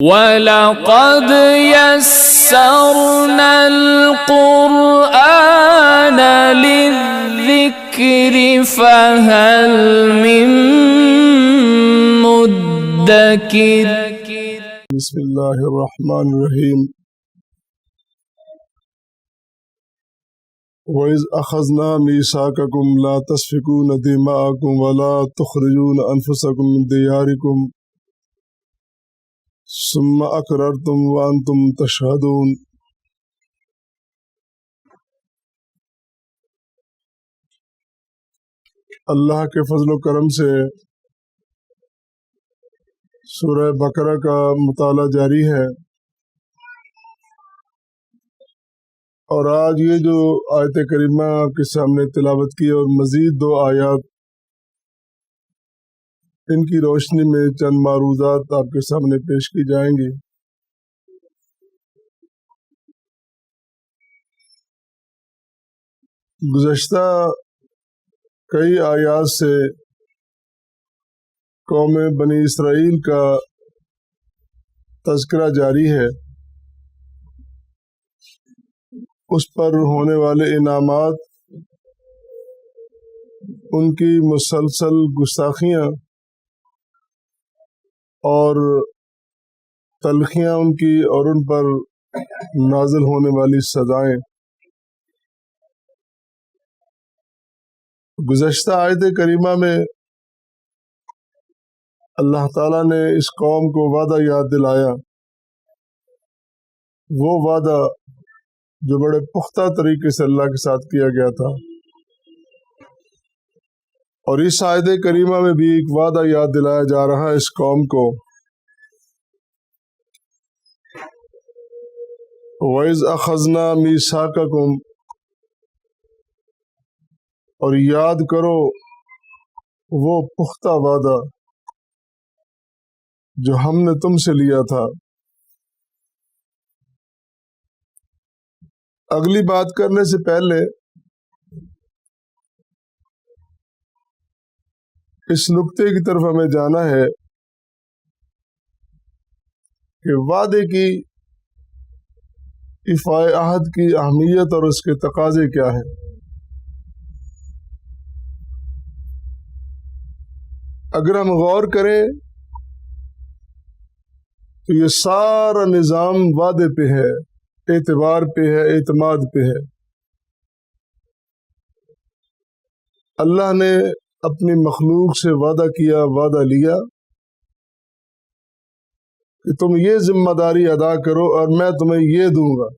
وَلَقَدْ يَسَّرْنَا الْقُرْآنَ لِلذِّكْرِ فَهَلْ مِن مُّدَّكِرٍ۔ بسم اللہ الرحمن الرحیم۔ وَإِذْ أَخَذْنَا مِيثَاقَكُمْ لَا تَسْفِكُونَ دِمَاءَكُمْ وَلَا تُخْرِجُونَ أَنفُسَكُم مِّن دِيَارِكُمْ ثُمَّ أَقْرَرْتُمْ وَأَنْتُمْ تَشْهَدُونَ۔ اللہ کے فضل و کرم سے سورہ بقرہ کا مطالعہ جاری ہے، اور آج یہ جو آیت کریمہ آپ کے سامنے تلاوت کی اور مزید 2 آیات، ان کی روشنی میں چند معروضات آپ کے سامنے پیش کی جائیں گی۔ گزشتہ کئی آیات سے قوم بنی اسرائیل کا تذکرہ جاری ہے، اس پر ہونے والے انعامات، ان کی مسلسل گستاخیاں اور تلخیاں ان کی، اور ان پر نازل ہونے والی سزائیں۔ گزشتہ آیت کریمہ میں اللہ تعالیٰ نے اس قوم کو وعدہ یاد دلایا، وہ وعدہ جو بڑے پختہ طریقے سے اللہ کے ساتھ کیا گیا تھا، اور اس آیت کریمہ میں بھی ایک وعدہ یاد دلایا جا رہا ہے اس قوم کو۔ وَإِذْ أَخَذْنَا مِيثَاقَكُمْ، اور یاد کرو وہ پختہ وعدہ جو ہم نے تم سے لیا تھا۔ اگلی بات کرنے سے پہلے اس نقطے کی طرف ہمیں جانا ہے کہ وعدے کی ایفاء عہد کی اہمیت اور اس کے تقاضے کیا ہیں۔ اگر ہم غور کریں تو یہ سارا نظام وعدے پہ ہے، اعتبار پہ ہے، اعتماد پہ ہے۔ اللہ نے اپنی مخلوق سے وعدہ کیا، وعدہ لیا کہ تم یہ ذمہ داری ادا کرو اور میں تمہیں یہ دوں گا۔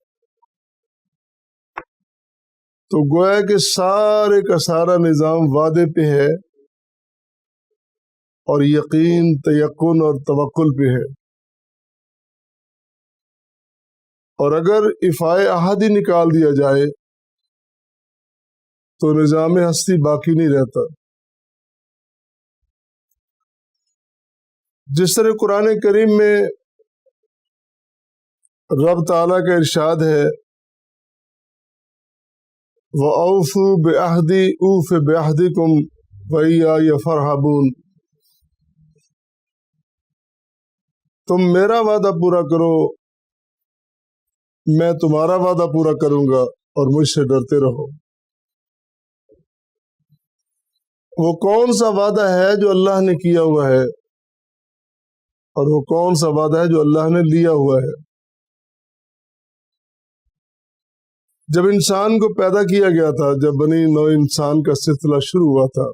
تو گویا کہ سارے کا سارا نظام وعدے پہ ہے، اور یقین، تیقن اور توکل پہ ہے۔ اور اگر ایفاء عہد ہی نکال دیا جائے تو نظام ہستی باقی نہیں رہتا۔ جس طرح قرآن کریم میں رب تعالیٰ کا ارشاد ہے، وَأَوْفُوا بِعَهْدِي أُوفِ بِعَهْدِكُمْ وَإِيَّايَ فَارْهَبُونِ، تم میرا وعدہ پورا کرو، میں تمہارا وعدہ پورا کروں گا، اور مجھ سے ڈرتے رہو۔ وہ کون سا وعدہ ہے جو اللہ نے کیا ہوا ہے، اور وہ کون سا وعدہ ہے جو اللہ نے لیا ہوا ہے۔ جب انسان کو پیدا کیا گیا تھا، جب بنی نوع انسان کا سلسلہ شروع ہوا تھا،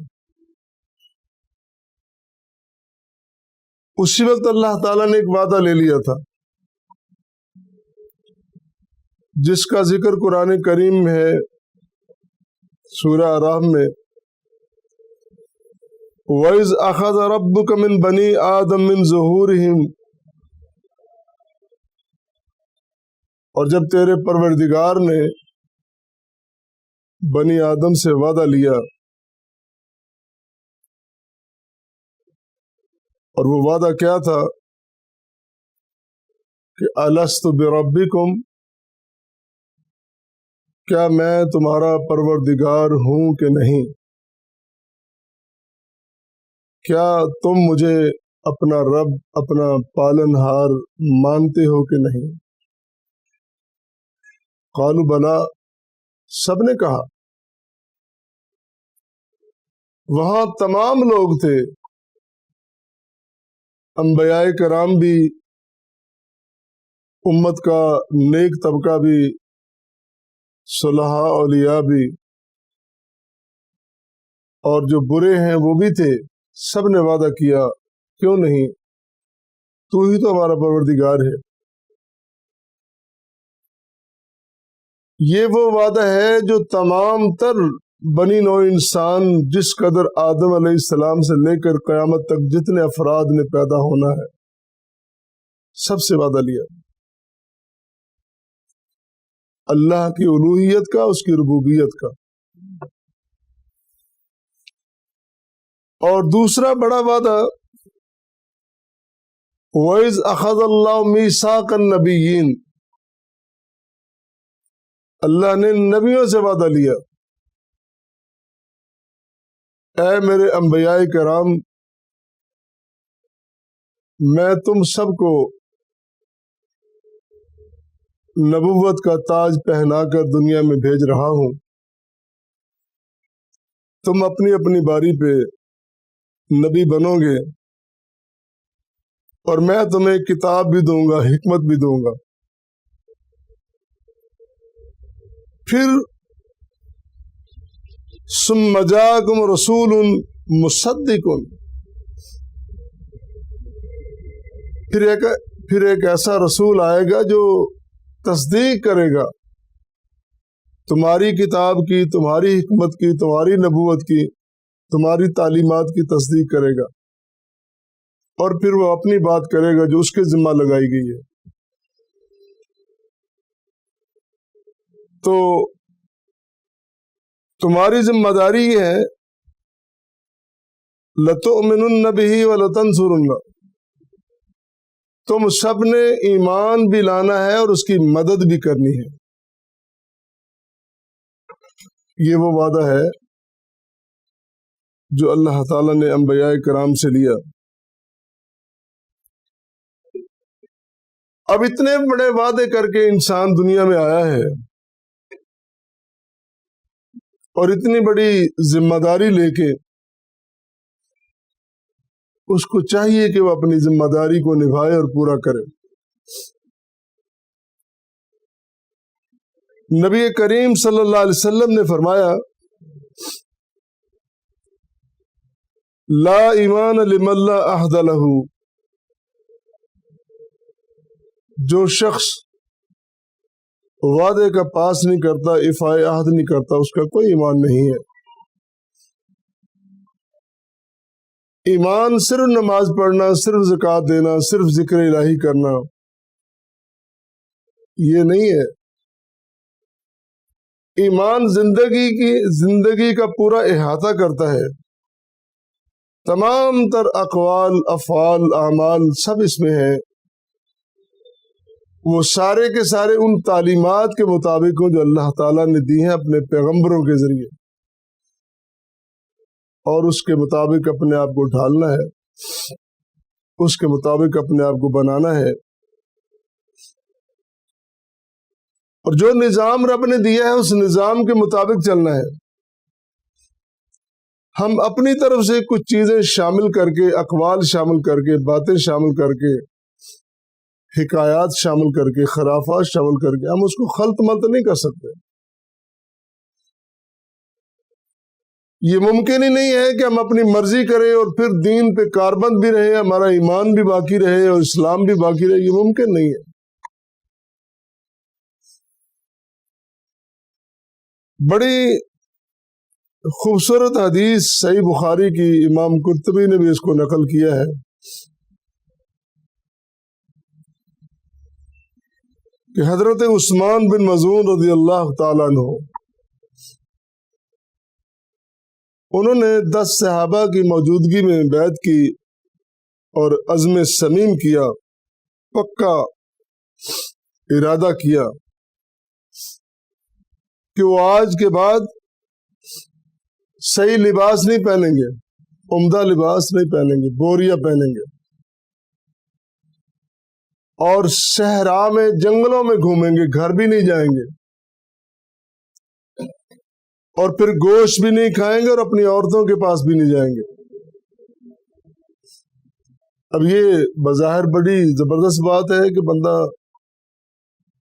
اسی وقت اللہ تعالیٰ نے ایک وعدہ لے لیا تھا، جس کا ذکر قرآن کریم میں ہے سورہ اعراف میں، وَإِذْ أَخَذَ رَبُّكَ مِن بَنِي آدَمَ مِن ظُهُورِهِمْ، اور جب تیرے پروردگار نے بنی آدم سے وعدہ لیا، اور وہ وعدہ کیا تھا کہ أَلَسْتُ بِرَبِّكُمْ، کیا میں تمہارا پروردگار ہوں کہ نہیں؟ کیا تم مجھے اپنا رب اپنا پالن ہار مانتے ہو کہ نہیں؟ قالوا بلا، سب نے کہا۔ وہاں تمام لوگ تھے، انبیاء کرام بھی، امت کا نیک طبقہ بھی، صلحاء اولیاء بھی، اور جو برے ہیں وہ بھی تھے۔ سب نے وعدہ کیا، کیوں نہیں، تو ہی تو ہمارا پروردگار ہے۔ یہ وہ وعدہ ہے جو تمام تر بنی نوع انسان، جس قدر آدم علیہ السلام سے لے کر قیامت تک جتنے افراد نے پیدا ہونا ہے، سب سے وعدہ لیا، اللہ کی الوہیت کا، اس کی ربوبیت کا۔ اور دوسرا بڑا وعدہ، وَإِذْ أَخَذَ اللَّهُ مِيثَاقَ النَّبِيِّينَ، اللہ نے نبیوں سے وعدہ لیا، اے میرے انبیاء کرام، میں تم سب کو نبوت کا تاج پہنا کر دنیا میں بھیج رہا ہوں، تم اپنی اپنی باری پہ نبی بنو گے، اور میں تمہیں کتاب بھی دوں گا، حکمت بھی دوں گا۔ پھر ثم جاءکم رسول مصدق، پھر ایک ایسا رسول آئے گا جو تصدیق کرے گا تمہاری کتاب کی، تمہاری حکمت کی، تمہاری نبوت کی، تمہاری تعلیمات کی تصدیق کرے گا، اور پھر وہ اپنی بات کرے گا جو اس کے ذمہ لگائی گئی ہے۔ تو تمہاری ذمہ داری یہ ہے، لَتُؤْمِنُنَّ بِهِ وَلَتَنْصُرُنَّ، تم سب نے ایمان بھی لانا ہے اور اس کی مدد بھی کرنی ہے۔ یہ وہ وعدہ ہے جو اللہ تعالیٰ نے انبیاء کرام سے لیا۔ اب اتنے بڑے وعدے کر کے انسان دنیا میں آیا ہے، اور اتنی بڑی ذمہ داری لے کے، اس کو چاہیے کہ وہ اپنی ذمہ داری کو نبھائے اور پورا کرے۔ نبی کریم صلی اللہ علیہ وسلم نے فرمایا، لا ایمان لمن لا عہد لہ، جو شخص وعدے کا پاس نہیں کرتا، ایفائے عہد نہیں کرتا، اس کا کوئی ایمان نہیں ہے۔ ایمان صرف نماز پڑھنا، صرف زکوٰۃ دینا، صرف ذکر الہی کرنا، یہ نہیں ہے۔ ایمان زندگی کا پورا احاطہ کرتا ہے، تمام تر اقوال، افعال، اعمال سب اس میں ہیں، وہ سارے کے سارے ان تعلیمات کے مطابق ہوں جو اللہ تعالیٰ نے دی ہیں اپنے پیغمبروں کے ذریعے، اور اس کے مطابق اپنے آپ کو ڈھالنا ہے، اس کے مطابق اپنے آپ کو بنانا ہے، اور جو نظام رب نے دیا ہے اس نظام کے مطابق چلنا ہے۔ ہم اپنی طرف سے کچھ چیزیں شامل کر کے، اقوال شامل کر کے، باتیں شامل کر کے، حکایات شامل کر کے، خرافات شامل کر کے، ہم اس کو خلط ملط نہیں کر سکتے۔ یہ ممکن ہی نہیں ہے کہ ہم اپنی مرضی کریں اور پھر دین پہ کاربند بھی رہے، ہمارا ایمان بھی باقی رہے اور اسلام بھی باقی رہے، یہ ممکن نہیں ہے۔ بڑی خوبصورت حدیث صحیح بخاری کی، امام قرطبی نے بھی اس کو نقل کیا ہے کہ حضرت عثمان بن مظعون رضی اللہ تعالیٰ عنہ، انہوں نے 10 صحابہ کی موجودگی میں بیعت کی اور عزم صمیم کیا، پکا ارادہ کیا کہ وہ آج کے بعد صحیح لباس نہیں پہنیں گے، عمدہ لباس نہیں پہنیں گے، بوریا پہنیں گے، اور صحرا میں جنگلوں میں گھومیں گے، گھر بھی نہیں جائیں گے، اور پھر گوشت بھی نہیں کھائیں گے اور اپنی عورتوں کے پاس بھی نہیں جائیں گے۔ اب یہ بظاہر بڑی زبردست بات ہے کہ بندہ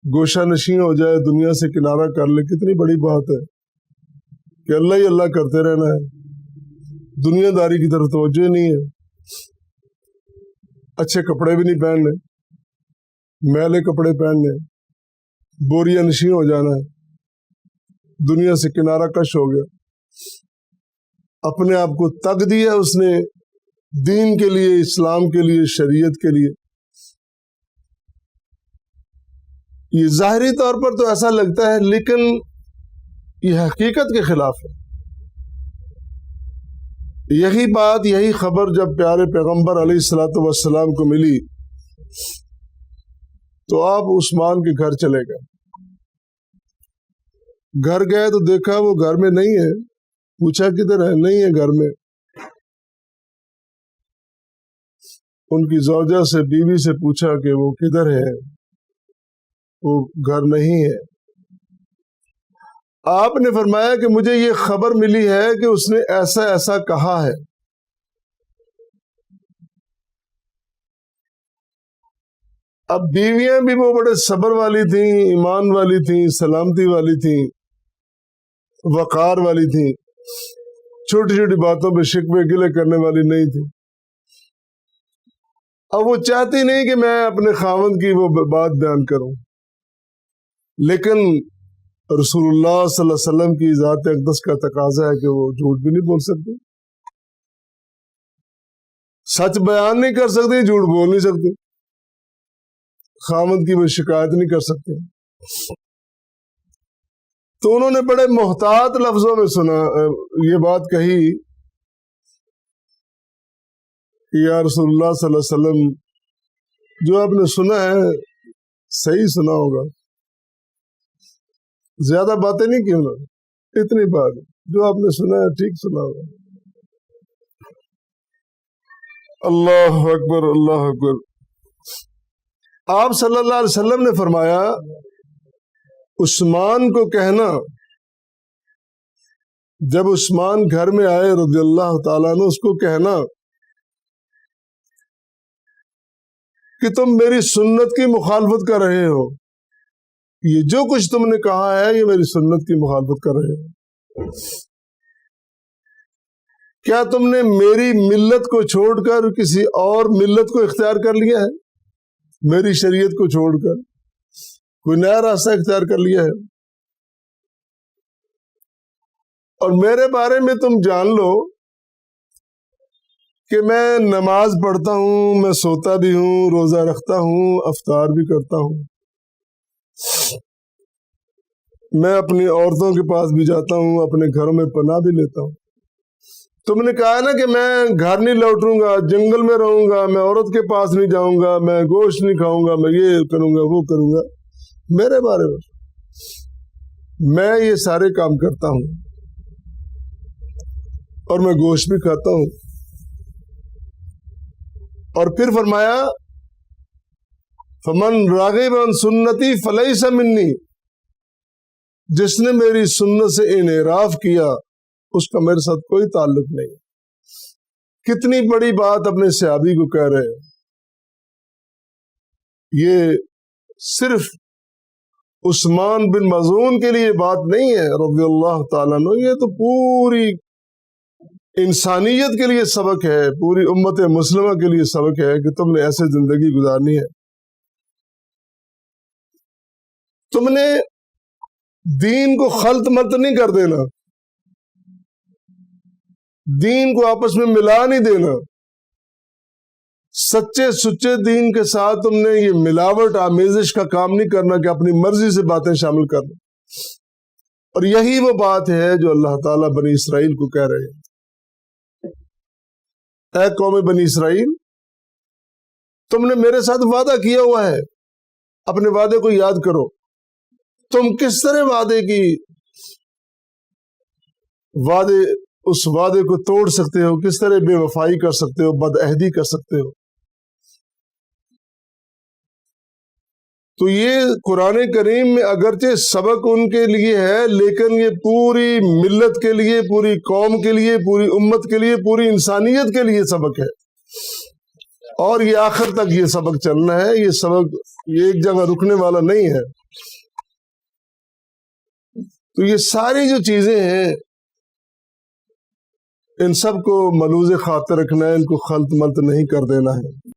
گوشہ نشین ہو جائے، دنیا سے کنارہ کر لے، کتنی بڑی بات ہے کہ اللہ ہی اللہ کرتے رہنا ہے، دنیا داری کی طرف توجہ نہیں ہے، اچھے کپڑے بھی نہیں پہننے، میلے کپڑے پہننے، بوریا نشین ہو جانا ہے، دنیا سے کنارہ کش ہو گیا، اپنے آپ کو تگ دیا اس نے دین کے لیے، اسلام کے لیے، شریعت کے لیے۔ یہ ظاہری طور پر تو ایسا لگتا ہے، لیکن یہ حقیقت کے خلاف ہے۔ یہی بات، یہی خبر جب پیارے پیغمبر علیہ الصلوۃ والسلام کو ملی تو آپ عثمان کے گھر چلے گئے۔ گھر گئے تو دیکھا وہ گھر میں نہیں ہے، پوچھا کدھر ہے؟ نہیں ہے گھر میں۔ ان کی زوجہ سے، بیوی سے پوچھا کہ وہ کدھر ہے؟ وہ گھر نہیں ہے۔ آپ نے فرمایا کہ مجھے یہ خبر ملی ہے کہ اس نے ایسا ایسا کہا ہے۔ اب بیویاں بھی وہ بڑے صبر والی تھیں، ایمان والی تھیں، سلامتی والی تھیں، وقار والی تھیں، چھوٹی چھوٹی باتوں پہ شکوے گلے کرنے والی نہیں تھی۔ اب وہ چاہتی نہیں کہ میں اپنے خاوند کی وہ بات بیان کروں، لیکن رسول اللہ صلی اللہ علیہ وسلم کی ذات اقدس کا تقاضا ہے کہ وہ جھوٹ بھی نہیں بول سکتے، سچ بیان نہیں کر سکتے، جھوٹ بول نہیں سکتے، خاوند کی وہ شکایت نہیں کر سکتے۔ تو انہوں نے بڑے محتاط لفظوں میں سنا یہ بات کہی کہ یا رسول اللہ صلی اللہ علیہ وسلم، جو آپ نے سنا ہے صحیح سنا ہوگا، زیادہ باتیں نہیں کی انہوں نے، اتنی بات جو آپ نے سنا ہے ٹھیک سنا ہوگا۔ اللہ اکبر، اللہ اکبر۔ آپ صلی اللہ علیہ وسلم نے فرمایا عثمان کو کہنا، جب عثمان گھر میں آئے رضی اللہ تعالیٰ عنہ، اس کو کہنا کہ تم میری سنت کی مخالفت کر رہے ہو، یہ جو کچھ تم نے کہا ہے یہ میری سنت کی مخالفت کر رہے ہو۔ کیا تم نے میری ملت کو چھوڑ کر کسی اور ملت کو اختیار کر لیا ہے؟ میری شریعت کو چھوڑ کر کوئی نیا راستہ اختیار کر لیا ہے؟ اور میرے بارے میں تم جان لو کہ میں نماز پڑھتا ہوں، میں سوتا بھی ہوں، روزہ رکھتا ہوں، افطار بھی کرتا ہوں، میں اپنی عورتوں کے پاس بھی جاتا ہوں، اپنے گھروں میں پناہ بھی لیتا ہوں۔ تم نے کہا نا کہ میں گھر نہیں لوٹوں گا، جنگل میں رہوں گا، میں عورت کے پاس نہیں جاؤں گا، میں گوشت نہیں کھاؤں گا، میں یہ کروں گا وہ کروں گا، میرے بارے میں یہ سارے کام کرتا ہوں اور میں گوشت بھی کھاتا ہوں۔ اور پھر فرمایا فمن راغب عن سنتی فلیس منی، جس نے میری سنت سے انحراف کیا اس کا میرے ساتھ کوئی تعلق نہیں۔ کتنی بڑی بات اپنے صحابی کو کہہ رہے ہیں۔ یہ صرف عثمان بن مظعون کے لیے بات نہیں ہے رضی اللہ تعالیٰ عنہ، یہ تو پوری انسانیت کے لیے سبق ہے، پوری امت مسلمہ کے لیے سبق ہے کہ تم نے ایسے زندگی گزارنی ہے۔ تم نے دین کو خلط ملط نہیں کر دینا، دین کو آپس میں ملا نہیں دینا، سچے سچے دین کے ساتھ تم نے یہ ملاوٹ آمیزش کا کام نہیں کرنا کہ اپنی مرضی سے باتیں شامل کرنا۔ اور یہی وہ بات ہے جو اللہ تعالیٰ بنی اسرائیل کو کہہ رہے ہیں، اے قوم بنی اسرائیل، تم نے میرے ساتھ وعدہ کیا ہوا ہے، اپنے وعدے کو یاد کرو۔ تم کس طرح اس وعدے کو توڑ سکتے ہو، کس طرح بے وفائی کر سکتے ہو، بد عہدی کر سکتے ہو۔ تو یہ قرآن کریم میں اگرچہ سبق ان کے لیے ہے، لیکن یہ پوری ملت کے لیے، پوری قوم کے لیے، پوری امت کے لیے، پوری انسانیت کے لیے سبق ہے، اور یہ آخر تک یہ سبق چلنا ہے۔ یہ سبق یہ ایک جگہ رکنے والا نہیں ہے۔ تو یہ ساری جو چیزیں ہیں ان سب کو ملوز خاطر رکھنا ہے، ان کو خلط ملط نہیں کر دینا ہے۔